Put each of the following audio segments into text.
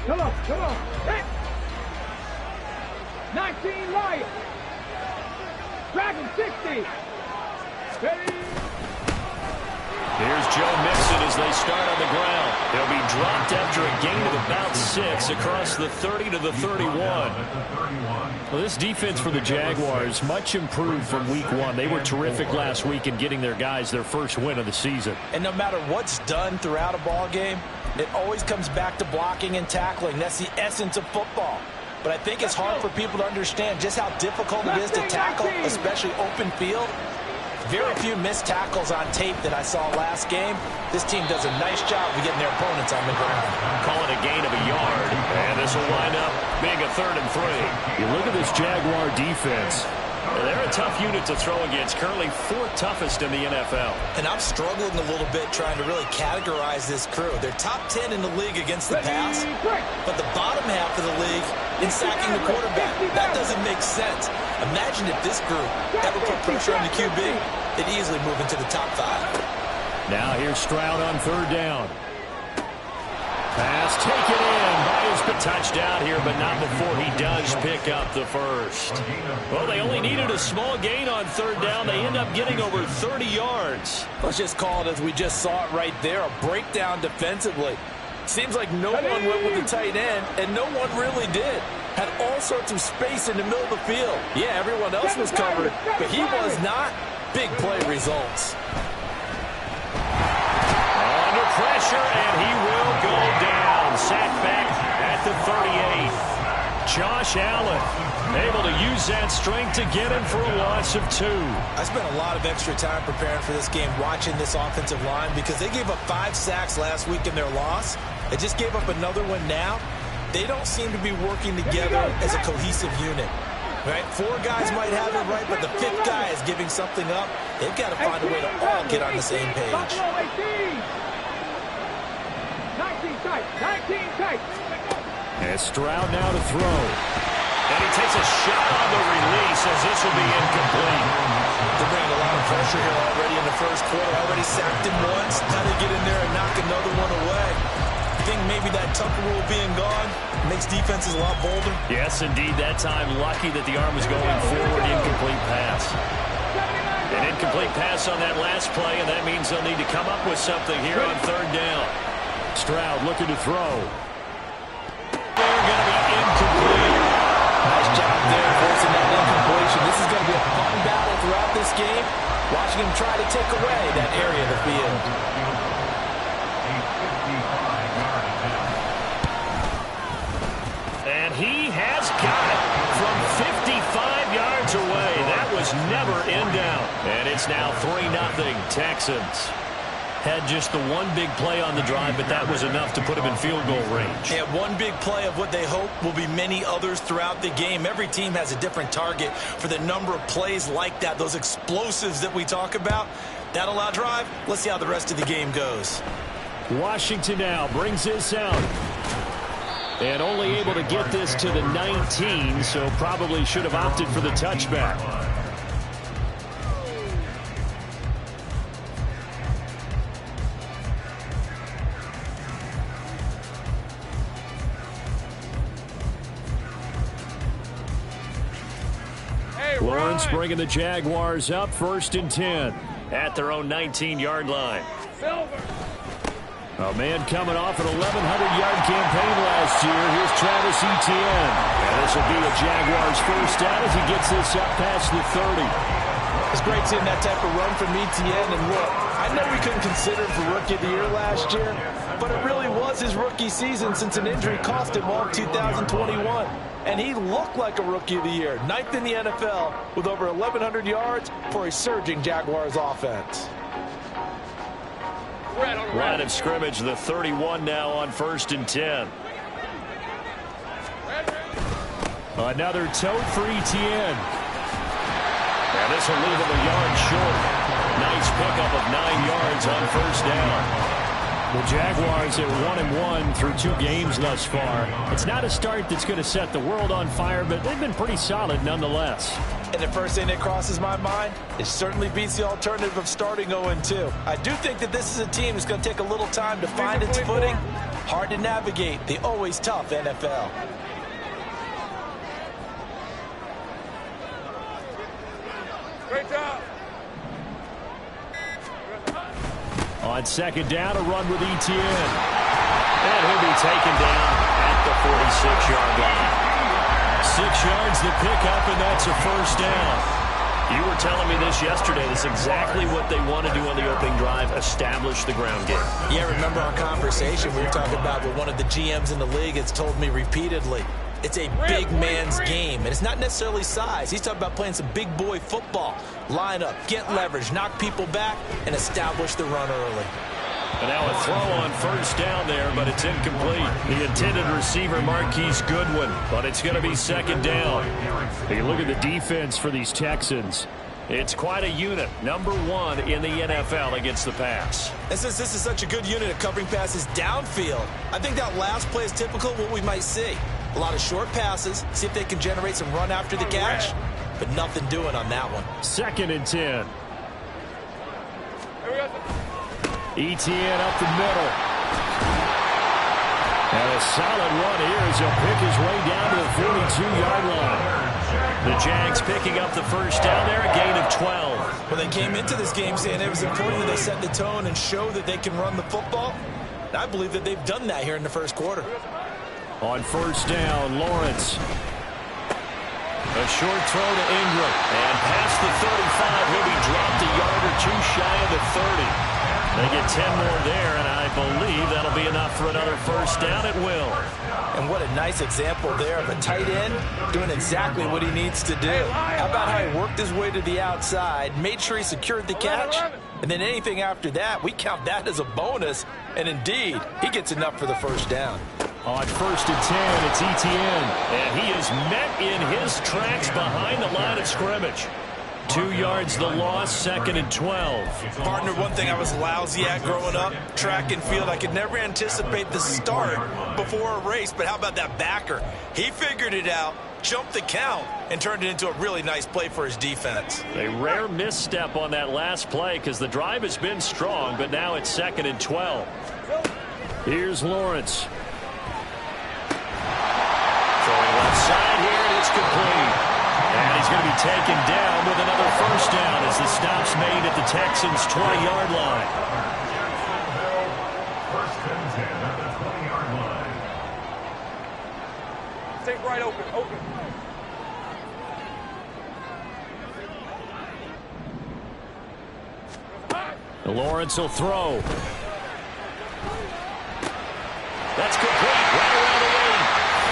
Come on. Hit. 19 light. Dragon 60. Ready. Here's Joe Mixon as they start on the ground. He'll be dropped after a gain of about 6 across the 30 to the 31. Well, this defense for the Jaguars much improved from week 1. They were terrific last week in getting their guys their first win of the season. And no matter what's done throughout a ball game, it always comes back to blocking and tackling. That's the essence of football. But I think it's hard for people to understand just how difficult it is to tackle, especially open field. Very few missed tackles on tape that I saw last game. This team does a nice job of getting their opponents on the ground. Call it a gain of a yard, and this will wind up being a 3rd and 3. You look at this Jaguar defense. They're a tough unit to throw against, currently 4th toughest in the NFL. And I'm struggling a little bit trying to really categorize this crew. They're top 10 in the league against the pass, but the bottom half of the league in sacking the quarterback. That doesn't make sense. Imagine if this group ever put pressure on the QB, they'd easily move into the top 5. Now here's Stroud on 3rd down. Pass taken in by his touchdown here, but not before he does pick up the first. Well, they only needed a small gain on 3rd down. They end up getting over 30 yards. Let's just call it as we just saw it right there, a breakdown defensively. Seems like no one went with the tight end, and no one really did. Had all sorts of space in the middle of the field. Yeah, everyone else was covered, but he was not. Big play results. Under pressure, and he will go down. Sacked back at the 38. Josh Allen able to use that strength to get him for a loss of 2. I spent a lot of extra time preparing for this game, watching this offensive line, because they gave up 5 sacks last week in their loss. They just gave up another one now. They don't seem to be working together as a cohesive unit. Right? 4 guys might have it right, but the 5th guy is giving something up. They've got to find a way to all get on the same page. 19 tight. And Stroud now to throw. And he takes a shot on the release as this will be incomplete. They're bringing a lot of pressure here already in the first quarter. Already sacked him once. Now they get in there and knock another one away. I think maybe that Tucker rule being gone makes defenses a lot bolder. Yes, indeed. That time lucky that the arm was going forward. Incomplete pass. An incomplete pass on that last play, and that means they'll need to come up with something here on 3rd down. Stroud looking to throw. They're going to be incomplete. Nice job there forcing that incompletion. This is going to be a fun battle throughout this game. Watching him try to take away that area of the field. And he has got it from 55 yards away. That was never in doubt. And it's now 3-0 Texans. Had just the one big play on the drive, but that was enough to put him in field goal range. Yeah, one big play of what they hope will be many others throughout the game. Every team has a different target for the number of plays like that, those explosives that we talk about. That'll allow drive. Let's see how the rest of the game goes. Washington now brings this out. And only able to get this to the 19, so probably should have opted for the touchback. Lawrence bringing the Jaguars up 1st and 10 at their own 19-yard line. A man coming off an 1,100-yard campaign last year. Here's Travis Etienne. And this will be a Jaguars first down as he gets this up past the 30. It's great seeing that type of run from Etienne. And look, I know we couldn't consider him for Rookie of the Year last year, but it really was his rookie season since an injury cost him all of 2021. And he looked like a Rookie of the Year, 9th in the NFL with over 1,100 yards for a surging Jaguars offense. Line of scrimmage, the 31 now on 1st and 10. Another tote for Etienne. And this will leave him a yard short. Nice pickup of 9 yards on 1st down. The Jaguars are 1-1 through 2 games thus far. It's not a start that's going to set the world on fire, but they've been pretty solid nonetheless. And the first thing that crosses my mind, it certainly beats the alternative of starting 0-2. I do think that this is a team that's going to take a little time to find its footing. Hard to navigate the always tough NFL. Great job. On second down, a run with Etienne. And he'll be taken down at the 46-yard line. 6 yards the pickup, and that's a first down. You were telling me this yesterday. That's exactly what they want to do on the opening drive, establish the ground game. Yeah, remember our conversation we were talking about with one of the GMs in the league has told me repeatedly. It's a big man's game, and it's not necessarily size. He's talking about playing some big boy football. Line up, get leverage, knock people back, and establish the run early. And now a throw on first down there, but it's incomplete. The intended receiver, Marquise Goodwin, but it's going to be second down. You look at the defense for these Texans. It's quite a unit, number 1 in the NFL against the pass. And since this is such a good unit at covering passes downfield, I think that last play is typical of what we might see. A lot of short passes, see if they can generate some run after the catch, but nothing doing on that one. 2nd and 10. Etienne up the middle. And a solid run here as he'll pick his way down to the 42-yard line. The Jags picking up the first down there, a gain of 12. Well, they came into this game saying it was important that they set the tone and show that they can run the football. And I believe that they've done that here in the first quarter. On first down, Lawrence. A short throw to Ingram. And past the 35, he'll be dropped a yard or two shy of the 30. They get 10 more there, and I believe that'll be enough for another first down at will. And what a nice example there of a tight end doing exactly what he needs to do. How about how he worked his way to the outside, made sure he secured the catch, and then anything after that, we count that as a bonus. And indeed, he gets enough for the first down. On first and 10, it's Etienne. And he is met in his tracks behind the line of scrimmage. 2 yards the loss, 2nd and 12. Partner, one thing I was lousy at growing up, track and field, I could never anticipate the start before a race, but how about that backer? He figured it out, jumped the count, and turned it into a really nice play for his defense. A rare misstep on that last play because the drive has been strong, but now it's 2nd and 12. Here's Lawrence. Throwing left side here, and it's complete. And he's going to be taken down with another first down as the stop's made at the Texans' 20-yard line. First and 10 at the 20-yard line. Take right open. Lawrence will throw. That's complete. Right around the 8.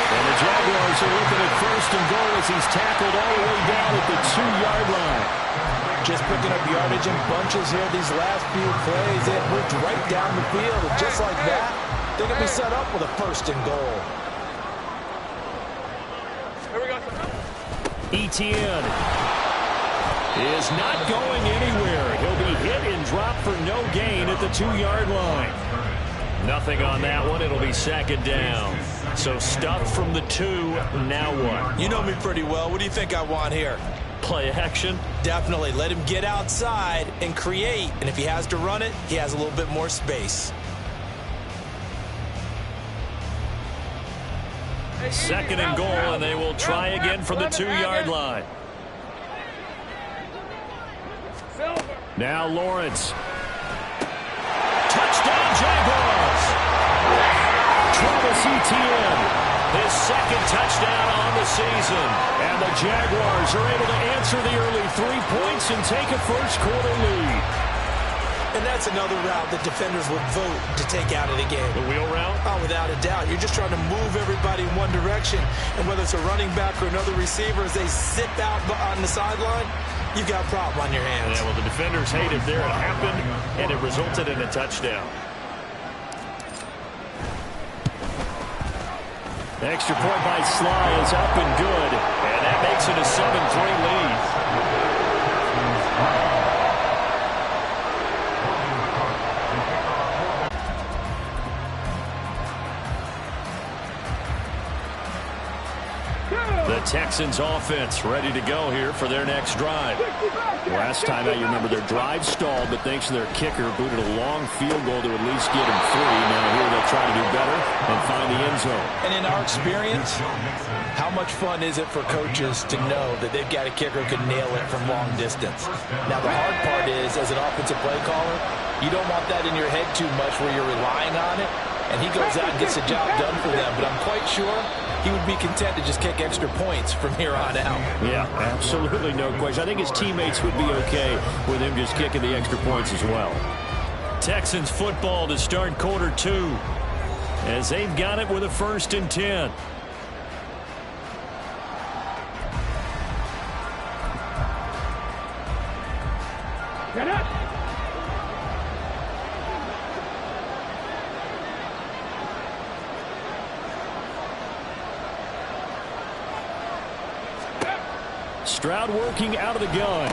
And the Jaguars are looking at first and goal as he's tackled all the way down at the 2-yard line. Just picking up yardage in bunches here these last few plays. They moved right down the field, and just like that, they're going to be set up with a first and goal. Here we go. Etienne is not going anywhere. He'll be hit and dropped for no gain at the 2-yard line. Nothing on that one. It'll be 2nd down. So stuff from the 2. Now what? You know me pretty well. What do you think I want here? Play action? Definitely. Let him get outside and create. And if he has to run it, he has a little bit more space. 2nd and goal, and they will try again from the 2-yard line. Now Lawrence. Touchdown, Jaguars! Travis Etienne, his 2nd touchdown on the season. And the Jaguars are able to answer the early 3 points and take a first-quarter lead. And that's another route that defenders would vote to take out of the game. The wheel route? Oh, without a doubt. You're just trying to move everybody in one direction. And whether it's a running back or another receiver, as they sit out on the sideline, you've got a problem on your hands. Yeah, well, the defenders hate it there. It happened, and it resulted in a touchdown. The extra point by Sly is up and good, and that makes it a 7-3 lead. The Texans offense ready to go here for their next drive. Last time out, you remember their drive stalled, but thanks to their kicker, booted a long field goal to at least get him 3. Now here they'll try to do better and find the end zone. And in our experience, how much fun is it for coaches to know that they've got a kicker who can nail it from long distance? Now, the hard part is, as an offensive play caller, you don't want that in your head too much where you're relying on it, and he goes out and gets the job done for them. But I'm quite sure he would be content to just kick extra points from here on out. Yeah, absolutely no question. I think his teammates would be okay with him just kicking the extra points as well. Texans football to start quarter 2 as they've got it with a 1st and 10. Get up! Stroud working out of the gun.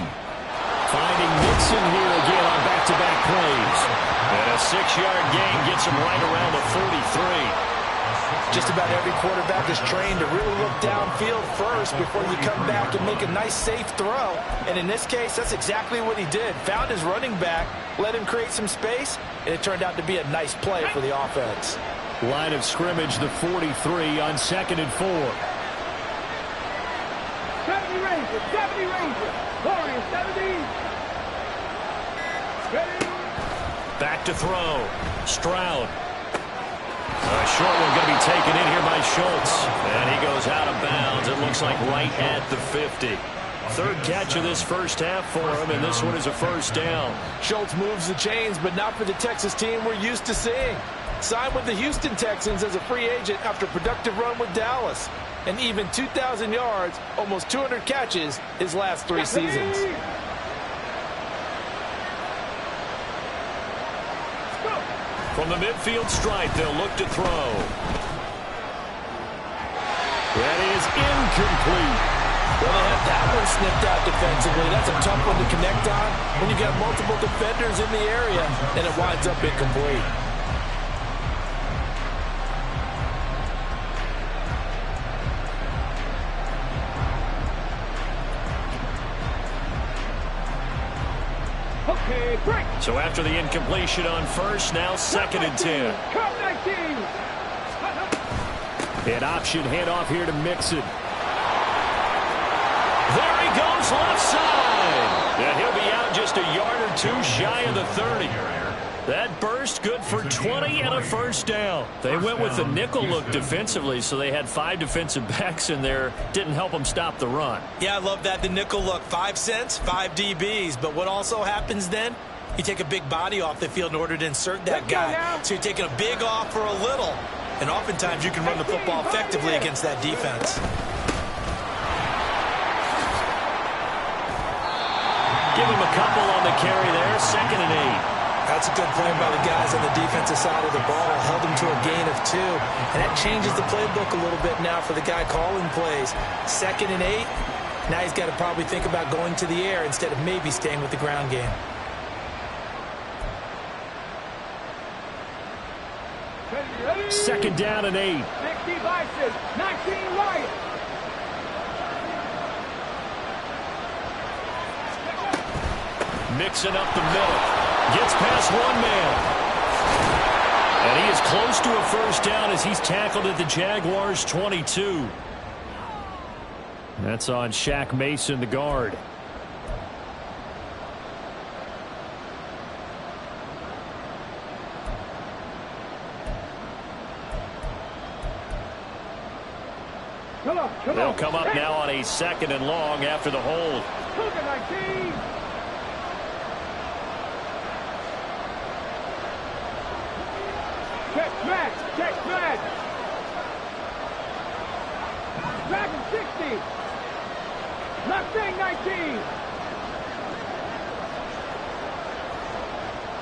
Finding Mixon here again on back-to-back plays. And a 6-yard gain gets him right around the 43. Just about every quarterback is trained to really look downfield first before you come back and make a nice, safe throw. And in this case, that's exactly what he did. Found his running back, let him create some space, and it turned out to be a nice play for the offense. Line of scrimmage, the 43 on 2nd and 4. 70 Rangers, 70 Rangers, Warriors 70. Ready? Back to throw. Stroud. A short one going to be taken in here by Schultz. And he goes out of bounds. It looks like right at the 50. 3rd catch of this first half for him, and this one is a 1st down. Schultz moves the chains, but not for the Texas team we're used to seeing. Signed with the Houston Texans as a free agent after a productive run with Dallas. And even 2,000 yards, almost 200 catches his last 3 seasons. From the midfield stripe, they'll look to throw. That is incomplete. Well, they have that one snipped out defensively. That's a tough one to connect on when you got multiple defenders in the area, and it winds up incomplete. Okay, break. So after the incompletion on 1st, now 2nd and 10. Come 19. An option handoff here to Mixon. There he goes left side. And he'll be out just a yard or 2 shy of the 30. That burst good for 20 and a 1st down. They went with the nickel look defensively, so they had 5 defensive backs in there. Didn't help them stop the run. Yeah, I love that, the nickel look. 5 cents, 5 DBs. But what also happens then, you take a big body off the field in order to insert that guy. So you're taking a big off for a little. And oftentimes you can run the football effectively against that defense. Give him a couple on the carry there. 2nd and 8. That's a good play by the guys on the defensive side of the ball. Held him to a gain of 2. And that changes the playbook a little bit now for the guy calling plays. 2nd and 8. Now he's got to probably think about going to the air instead of maybe staying with the ground game. Ready? 2nd down and 8. 60 Bison, 19 Lions. Mixing up the middle. Gets past one man. And he is close to a 1st down as he's tackled at the Jaguars' 22. That's on Shaq Mason, the guard. They'll come up now on a 2nd and long after the hold. 19. Check match, check match. Dragon 60. Mustang 19.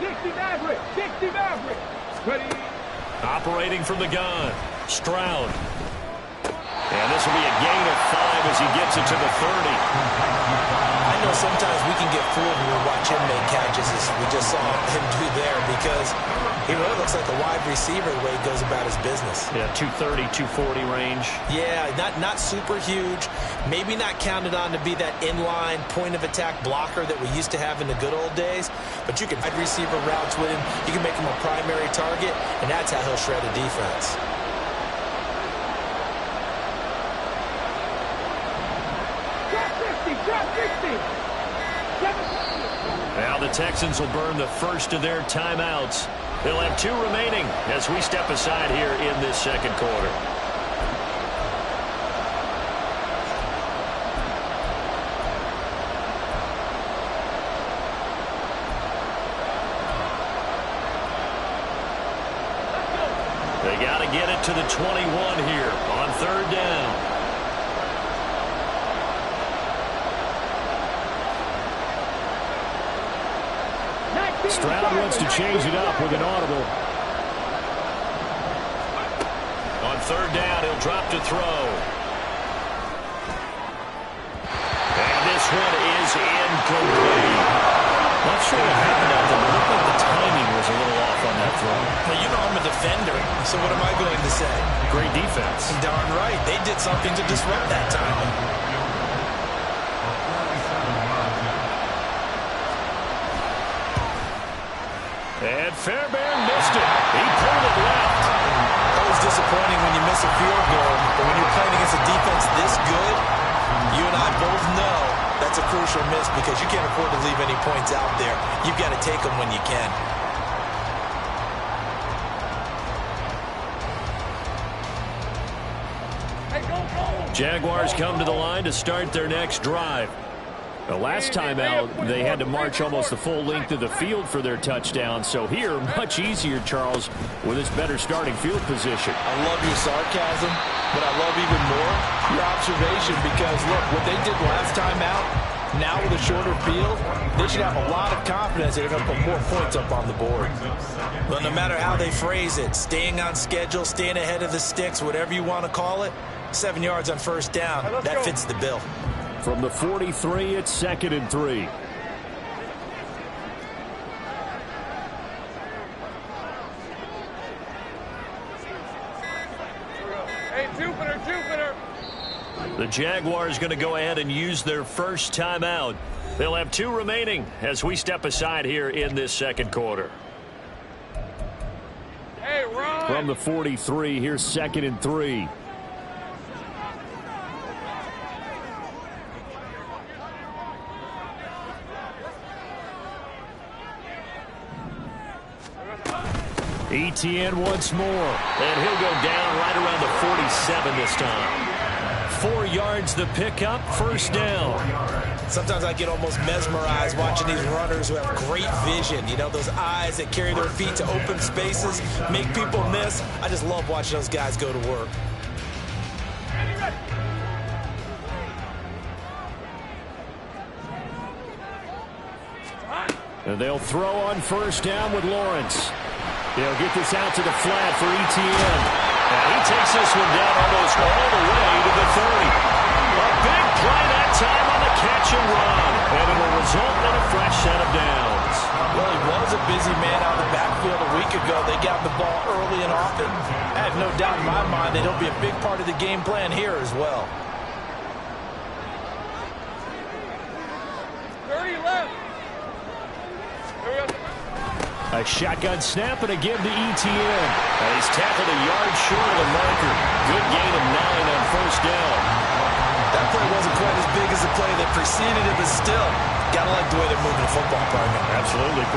60 Maverick, 60 Maverick. Ready. Operating from the gun. Stroud. And this will be a gain of 5 as he gets it to the 30. I know sometimes we can get fooled when we watch him make catches, as we just saw him do there, because he really looks like a wide receiver the way he goes about his business. Yeah, 230, 240 range. Yeah, not super huge. Maybe not counted on to be that inline point-of-attack blocker that we used to have in the good old days, but you can wide receiver routes with him. You can make him a primary target, and that's how he'll shred a defense. Now the Texans will burn the first of their timeouts. They'll have 2 remaining as we step aside here in this second quarter. They got to get it to the 21 here on 3rd down. Stroud wants to change it up with an audible. On 3rd down, he'll drop to throw. And this one is incomplete. Not sure what happened out there, but it looked like the timing was a little off on that throw. Well, you know I'm a defender, so what am I going to say? Great defense. Darn right. They did something to disrupt that timing. And Fairbairn missed it. He pulled it left. Always disappointing when you miss a field goal, but when you're playing against a defense this good, you and I both know that's a crucial miss because you can't afford to leave any points out there. You've got to take them when you can. Jaguars come to the line to start their next drive. The last time out, they had to march almost the full length of the field for their touchdown. So here, much easier, Charles, with his better starting field position. I love your sarcasm, but I love even more your observation because, look, what they did last time out, now with a shorter field, they should have a lot of confidence they're going to put more points up on the board. But no matter how they phrase it, staying on schedule, staying ahead of the sticks, whatever you want to call it, 7 yards on 1st down, that fits the bill. From the 43, it's 2nd and 3. Hey, Jupiter. The Jaguars going to go ahead and use their first timeout. They'll have 2 remaining as we step aside here in this second quarter. Hey, Ron. From the 43, here's 2nd and 3. Etienne once more, and he'll go down right around the 47 this time. 4 yards the pickup, 1st down. Sometimes I get almost mesmerized watching these runners who have great vision. You know, those eyes that carry their feet to open spaces, make people miss. I just love watching those guys go to work. And they'll throw on 1st down with Lawrence. They'll get this out to the flat for Etienne. And he takes this one down almost all the way to the 30. A big play that time on the catch and run. And it'll result in a fresh set of downs. Well, he was a busy man out of the backfield a week ago. They got the ball early and often. I have no doubt in my mind that he'll be a big part of the game plan here as well. 30 left. A shotgun snap and a give to Etienne. And he's tackled a yard short of the marker. Good gain of 9 on 1st down. That play wasn't quite as big as the play that preceded it, but still, gotta like the way they're moving the football, partner. Absolutely.